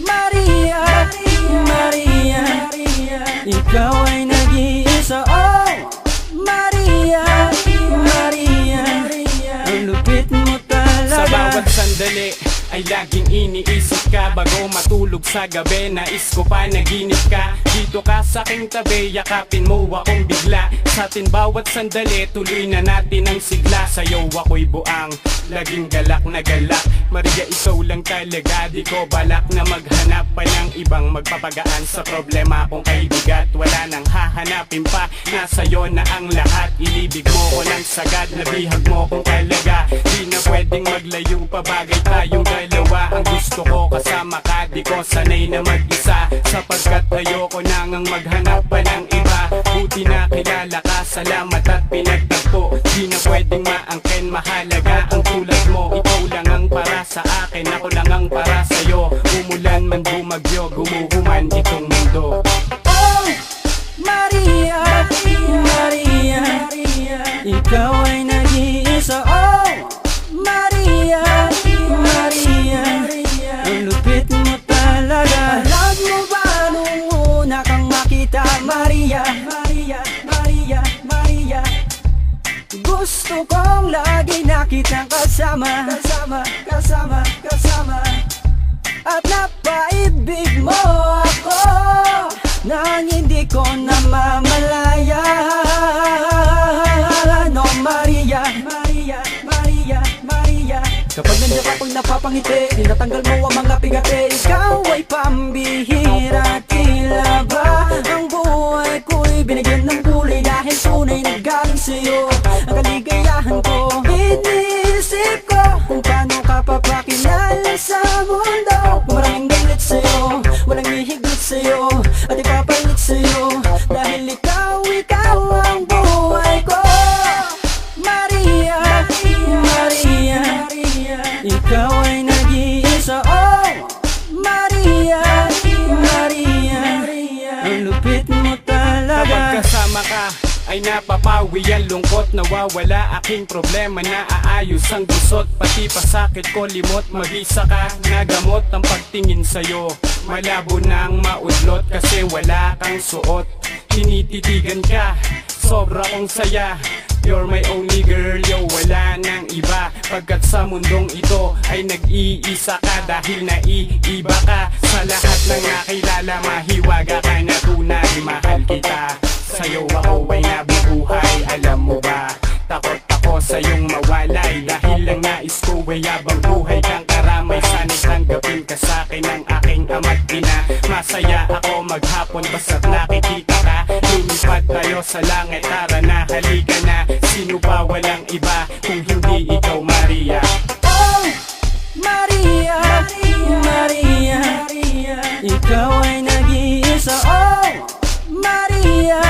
Maria, Maria, ikaw ay nag-iisa. Oh, Maria, Maria, ang lupit mo talaga. Sa bawat sandali ay laging iniisip ka. Bago matulog sa gabi, nais ko panaginip ka. Dito ka sa aking tabi, yakapin mo akong bigla. Sa atin bawat sandali, tuloy na natin ang sigla. Sa'yo ako'y buang, laging galak na galak. Maria, ikaw lang talaga, di ko balak na maghanap pa ng ibang magpapagaan sa problema kong kaibigat. Wala nang hahanapin pa, nasa'yo na ang lahat. Ilibig mo ko ng sagad, nabihag mo kong talaga. Di na pwedeng maglayo pa, bagay tayong dalawa. Ang gusto ko kasama ka, di ko sanay na mag-isa. Sapagkat ayoko nang maghanap pa ng iba. Buti na kilala ka, salamat at pinagtagpo. Di na pwedeng maangkin, mahalaga ang tulad mo. Ikaw lang ang para sa akin, ako lang ang para sa'yo. Umulan man bumagyo, gumuhuman itong mundo. Oh, Maria, Maria, ikaw ay nag-iisa. Oh, Maria, Maria, ang lupit mo talaga. Alam mo ba nung una kang makita, Maria, Maria, Maria, Maria, gusto kong lagi na kitang kasama, kasama, kasama, kasama. At napaibig mo ako nang hindi ko namamalaya. No, Maria, Maria, Maria, Maria, kapag nandiyan ka pag napapangiti, tinatanggal mo ang mga pigate. Ikaw ay pambihira, tila ba ang buhay ko'y binigyan ng kulay dahil tunay na galing sa'yo ang kaligayahan ko. Iniisip ko kung paano ka papakilala sa mundo. Maraming galit sa'yo, walang hihigit sa'yo at ipapalit sa'yo dahil ikaw ang buhay ko. Maria, Maria, ikaw ay nag-iisa. Oh, Maria, Maria, ang lupit mo talaga. Kapag kasama ka ay napapawi ang lungkot. Nawawala aking problema, naaayos ang gusot. Pati pasakit ko limot, mag-isa ka nagamot. Ang pagtingin sa'yo malabo na ang maudlot kasi wala kang suot. Tinititigan ka, sobra kong saya. You're my only girl, yo, wala nang iba. Pagkat sa mundong ito ay nag-iisa ka. Dahil naiiba ka sa lahat ng nakilala. Mahiwaga ka na tunay, mahal kita. Sa'yo ako ay nabubuhay, alam mo ba? Takot ako sa iyong mawalay. Dahil lang nais ko ay abang buhay kang karamay. Sana'y tanggapin ka sa'kin ng aking ama't ina. Masaya ako maghapon basta't nakikita ka. Lumipad tayo sa langit, tara na, halika na. Sino ba walang iba kung hindi ikaw, Maria? Oh, Maria, Maria, ikaw ay nag-iisa. Oh, Maria,